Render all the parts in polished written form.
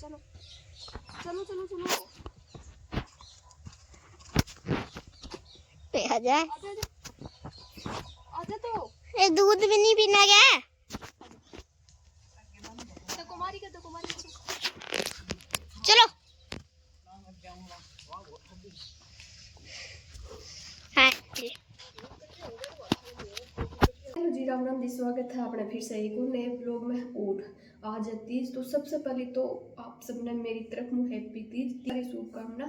चलो चलो चलो चलो आजा आजा तो ये दूध भी नहीं पीना क्या? कुमारी का चलो हाँ हेलो जी, राम राम जी। स्वागत है अपने फिर से एक नए ब्लॉग में। और आज है तीज, तो सबसे पहले तो आप सबने मेरी तरफ में हैप्पी तीज की शुभकामना।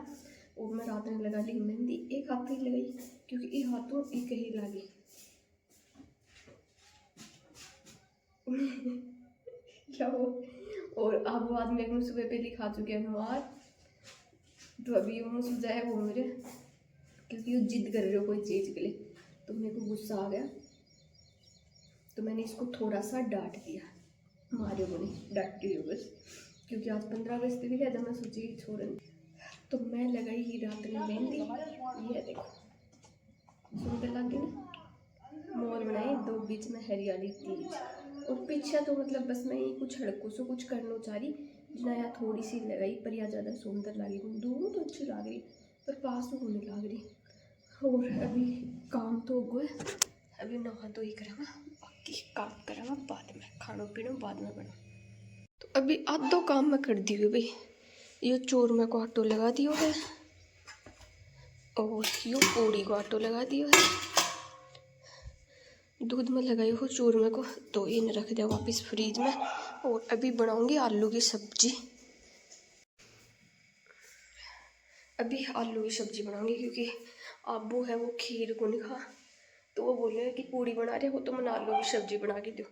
और मैं रात में लगा ली मेहंदी, एक हाथ ही लगाई क्योंकि ये हाथों एक ही लगी। और अब बाद में सुबह पहले खा चुके हैं मार, तो अभी वो सुझा है वो मेरे, क्योंकि वो जिद कर रहे हो कोई चीज़ के लिए, तो मेरे को गुस्सा आ गया, तो मैंने इसको थोड़ा सा डांट दिया। मारे को नहीं डांटती हूँ बस, क्योंकि आज 15 अगस्त भी है, जब मैं सोची छोड़न, तो मैं लगाई ही रात में मेहंदी। ये देखो सुंदर लगी ना, मोर बनाई दो, बीच में हरियाली तीज, और पीछे तो मतलब बस मैं ही कुछ हड़को सो कुछ करना चाह रही, नया थोड़ी सी लगाई, पर यह ज़्यादा सुंदर लगी। दूर तो अच्छी लग रही, पर पास तो होने लग रही। और अभी काम तो हो गए, अभी नहा तो ही करा, बाकी काम करा बाद में, खाना पीना बाद में बना। तो अभी आधो काम मैं कर दी हूँ भाई। ये चूरमा को आटो लगा दियो है, और यो पूड़ी को आटो लगा दियो है, दूध में लगाई हो चूरमे को, तो इन रख दिया वापस फ्रीज में। और अभी बनाऊंगी आलू की सब्जी। अभी आलू की सब्जी बनाऊंगी क्योंकि आबू है वो खीर को नहीं खा, तो वो बोले कि पूड़ी बना रहे हो तो मैं आलू की सब्जी बना के दो,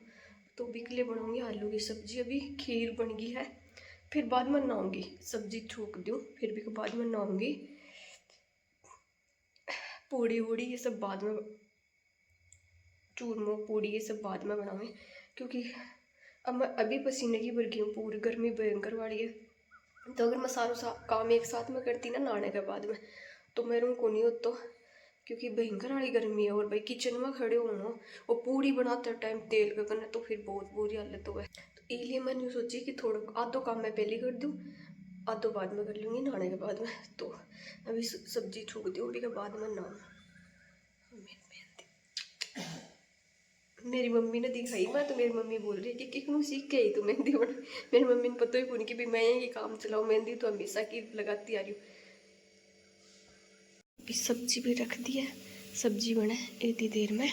तो अभी के लिए बनाऊंगी आलू की सब्जी। अभी खीर बन गई है, फिर बाद में नहाऊंगी, सब्जी छूक दूँ फिर भी बाद में नहाऊंगी। पूड़ी वूड़ी ये सब बाद में, चूरमो पूड़ी ये सब बाद में बनाऊंगी, क्योंकि अब मैं अभी पसीने की भर गई हूँ, पूरी गर्मी भयंकर वाली है। तो अगर मैं सारा काम एक साथ में करती ना नहाने के बाद में, तो मेरे को नहीं होता, क्योंकि भयंकर वाली गर्मी है। और भाई किचन में खड़े होना और पूड़ी बनाते टाइम तेल का करना, तो फिर बहुत बुरी हालत हो है। तो इसलिए मैंने सोची कि थोड़ा आधो काम मैं पहले कर दूँ, आधो बाद में कर लूँगी नहाने के बाद में। तो अभी सब्जी छूक दूँ, अभी के बाद में नहा। मेरी मम्मी ने दिखाई मैं, तो मेरी मम्मी बोल रही है कि किकनू सीख के आई तू मेहंदी बना। मेरी मम्मी ने पता ही नहीं कि भाई मैं ये काम चलाऊँ, मेहंदी तो हमेशा की लगाती आ रही हूँ। अभी सब्जी भी रख दी है, सब्जी बने इतनी देर में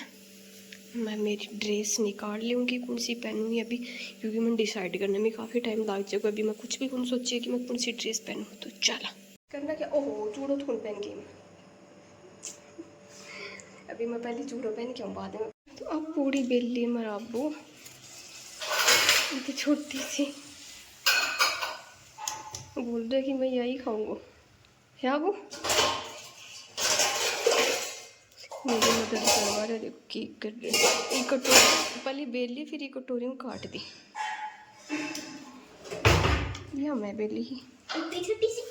मैं मेरी ड्रेस निकाल लूँगी, कौन सी पहनूँगी अभी, क्योंकि मैं डिसाइड करने में काफ़ी टाइम लग जाएगा। अभी मैं कुछ भी कौन सोची है कि मैं कौन सी ड्रेस पहनूँ, तो चला करना क्या। ओहो चूड़ो तो कौन पहन गई मैं, अभी मैं पहले चूड़ो पहन के आऊँ बाद में। तो अब पूरी बेली मेरा अबू, इतनी छोटी सी, बोल रहे कि मैं यही खाऊंगा है अबू। मेरी मदद करवा रहे, देखो की कर रहे। एक कटोरी पहले बेली, फिर एक कटोरी में काट दी, या मैं बेली ही छोटी सी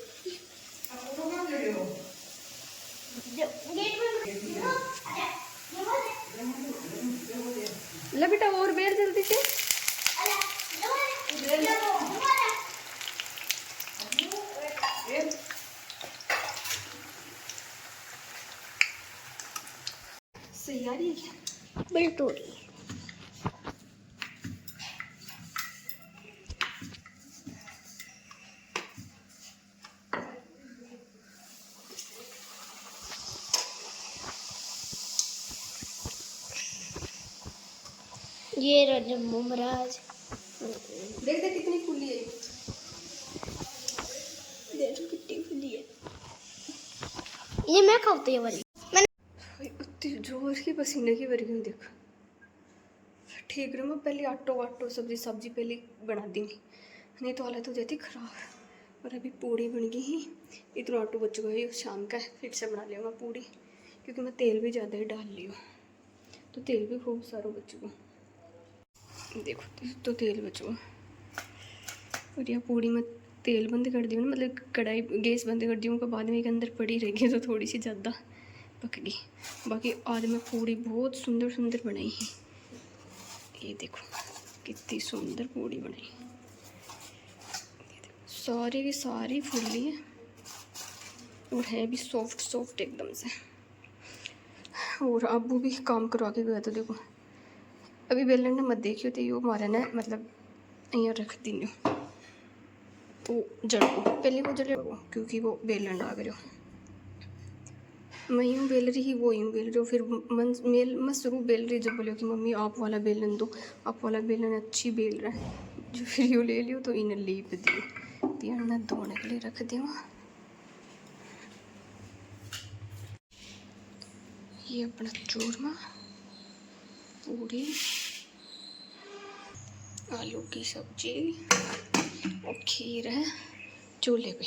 ला बेटा, और बेल जल्दी से। सही आ रही है बिल्टोरी। ये रजम्बू महाराज, देख देख कितनी खुली है, देखो कितनी खुली है। ये मैं खाती है वाली, इतनी जोर की पसीने की भरी हुई देख। ठीक रहा, मैं पहले आटो सब्जी पहले बना दूँगी, नहीं तो हालत हो जाती ख़राब। और अभी पूड़ी बन गई ही, इतना आटो बच गया, शाम का फिर से बना लिया पूड़ी, क्योंकि मैं तेल भी ज़्यादा ही डाल ली हूँ, तो तेल भी खूब सारा बच गया। देखो तो तेल बच गया। और यह पूड़ी में तेल बंद कर दिया ना, मतलब कढ़ाई गैस बंद कर दिया, उनके बाद में एक अंदर पड़ी रह गई, तो थोड़ी सी ज़्यादा पक गई। बाकी आज मैं पूड़ी बहुत सुंदर सुंदर बनाई है, ये देखो कितनी सुंदर पूड़ी बनाई, सारी की सारी फूली है और है भी सॉफ्ट सॉफ्ट एकदम से। और अबू भी काम करवा के गया। तो देखो अभी बेलन ने मत देखियो तो यो मारे ने मतलब यहाँ रख दी वो जड़ को पहले वो जड़ को, क्योंकि वो बेलन लाग रहे हो। मैं यूँ बेल रही वो यूँ बेल रही हो, फिर मैं शुरू बेल रही जब बोले कि मम्मी आप वाला बेलन दो, आप वाला बेलन अच्छी बेल रहा है। जो फिर यूँ ले लियो तो इन्हें लीप दियो पियान मैं धोने के लिए रख दिया। ये अपना चूरमा, पूरी, आलू की सब्जी और खीर है चूल्हे पे।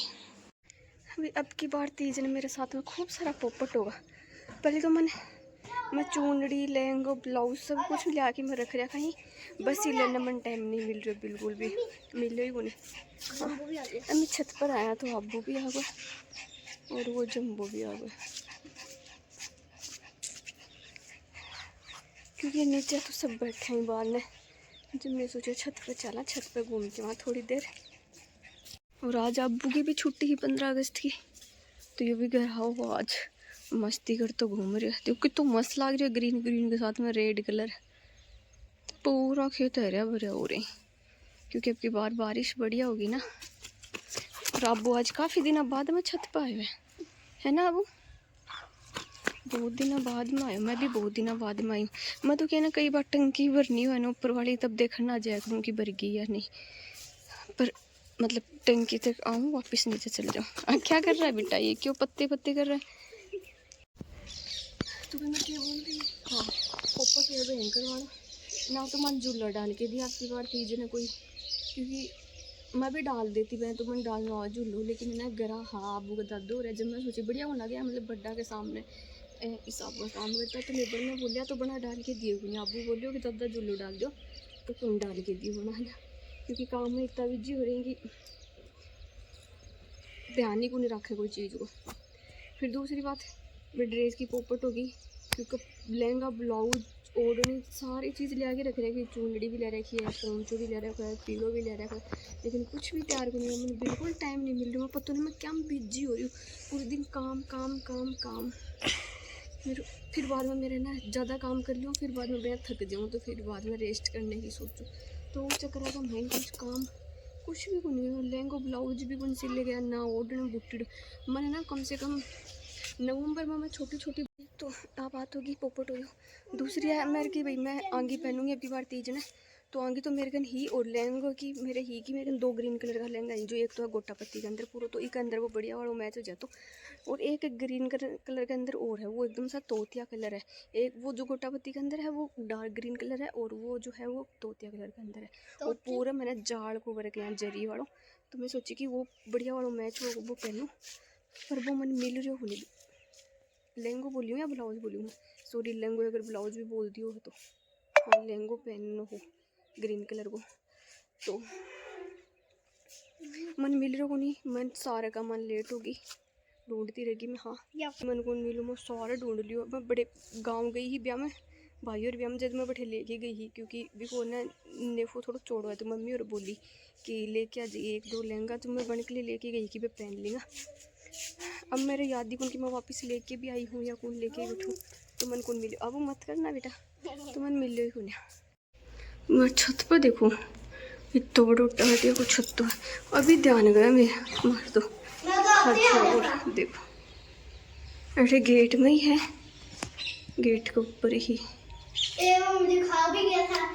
अभी अब की बार तीज ने मेरे साथ में खूब सारा पोपट होगा। पहले तो मैं चूनड़ी लहंगा ब्लाउज सब कुछ लिया के मैं रख रहा कहीं, बस ही लेने मन टाइम नहीं मिल रहा, बिल्कुल भी मिले ही को नहीं। मैं छत पर आया तो अब्बू भी आ गए और वो जम्बो भी आ गए, क्योंकि नीचे तो सब बैठे हैं बाहर ने। जब मैं सोचा छत पर चला, छत पर घूम के वहाँ थोड़ी देर। और आज अब्बू की भी छुट्टी ही 15 अगस्त की, तो ये भी घर आओ आज मस्ती कर तो घूम रहे। देखो तो मस्त लग रही है, ग्रीन ग्रीन के साथ में रेड कलर, पूरा खेत हरा भरा हो रहे, क्योंकि अब की बार बारिश बढ़िया होगी ना। और अब्बू आज काफ़ी दिनों बाद में छत पर आए हुए है ना अब्बू, बहुत दिनों बाद में आए। मैं भी बहुत दिनों बाद में आई हूँ। मैं तो कहना कई बार टंकी भरनी हो ना ऊपर वाली, तब देखना आ जाए करूँ कि भर गई या नहीं, पर मतलब टंकी तक आऊँ वापस नीचे चले जाऊँ। क्या कर रहा है बेटा, ये क्यों पत्ते पत्ते कर रहा है? तुम्हें मैं क्या बोल रही हूँ, हाँ पोपट है भयंकर वाला ना। तो मन झूला डाल के दिया आपकी बार तीज ने कोई, क्योंकि मैं भी डाल देती मैं तो मैं डालना हो झूलू, लेकिन ना गरा हाँ अबू का दर्द हो रहा है। जब मैं सोची बढ़िया होना गया मतलब बड्डा के सामने हिसाब का काम करता तो लेबर ने बोलिया तो बना डाल के दिए हुए। अबू बोलियो कि दादा झूलू डाल दो, तो तुम डाल के दियो बना ना, क्योंकि काम में इतना बिजी हो रही कि ध्यान ही को नहीं रखे कोई चीज़ को। फिर दूसरी बात मेरी ड्रेस की पोपट होगी, क्योंकि लहंगा ब्लाउज ओढ़नी सारी चीज़ ले आके रख रखी, चूनड़ी भी ले रखी है, पोंचो भी ले रखा है, पीलो भी ले रखा है, लेकिन कुछ भी तैयार करने में बिल्कुल टाइम नहीं मिल रहा। मैं पता नहीं मैं क्या बिजी हो रही हूँ, पूरे दिन काम काम काम काम। फिर बाद में मेरे ना ज़्यादा काम कर लूँ, फिर बाद में मैं थक जाऊँ, तो फिर बाद में रेस्ट करने की सोचूँ, तो उस चक्कर का मैं कुछ काम कुछ भी को नहीं, लहंगा ब्लाउज भी कौन सिले गया ना, ओढ़ना बुट्टी मैंने ना कम से कम नवंबर में मैं छोटी छोटी। तो आ बात होगी पोपट हो। दूसरी है मेरे की भाई मैं आंगी पहनूंगी अगली बार तीज ने, तो आंगी तो मेरे कन ही और लहंगा की मेरे ही की मेरे कन 2 ग्रीन कलर का लहंगा है, जो एक तो है गोटा पत्ती के अंदर पूरा, तो एक अंदर वो बढ़िया वाला मैच हो जाता, और एक ग्रीन कलर के अंदर और है वो एकदम सा तोतिया कलर है। एक वो जो गोटा पत्ती के अंदर है वो डार्क ग्रीन कलर है, और वो जो है वो तोतिया कलर के अंदर है, और पूरा मैंने जाड़ को वर्क यहाँ जरी वालों। तो मैं सोची कि वो बढ़िया वाला मैच हो वो पहनूँ, पर वो मन मिल रही हो लहंगो बोली हूँ या ब्लाउज बोली हूँ, सॉरी लहंगो अगर ब्लाउज भी बोल दी हो तो, हाँ लहंगो पहनना हो ग्रीन कलर को, तो मन मिल रहा को नहीं। मन सारे का मन लेट होगी, ढूंढती रहेगी मैं, हाँ मन को मिलूँ मैं सारे ढूंढ लियो। मैं बड़े गाँव गई ही ब्याह में, भाई और ब्याह में जब मैं बैठे लेके गई ही, क्योंकि बिको ना नेफो थोड़ा चौड़ा है, तो मम्मी और बोली कि लेके आ जाइए 1-2 लहंगा, तो मैं बन के लिए लेके गई कि मैं पहन लेंगा। अब मेरे याद ही कौन कि मैं वापस लेके भी आई हूँ या कौन लेके बैठूँ, तो मन कौन मिले। अब मत करना बेटा, तो मन मिल ही कौन। मैं छत पर देखूँ इतना बड़ा टाटिया को छत तो अभी ध्यान गया मेरा, मार दो। अच्छा और देखो ऐसे गेट में ही है, गेट के ऊपर ही मुझे खा भी गया था।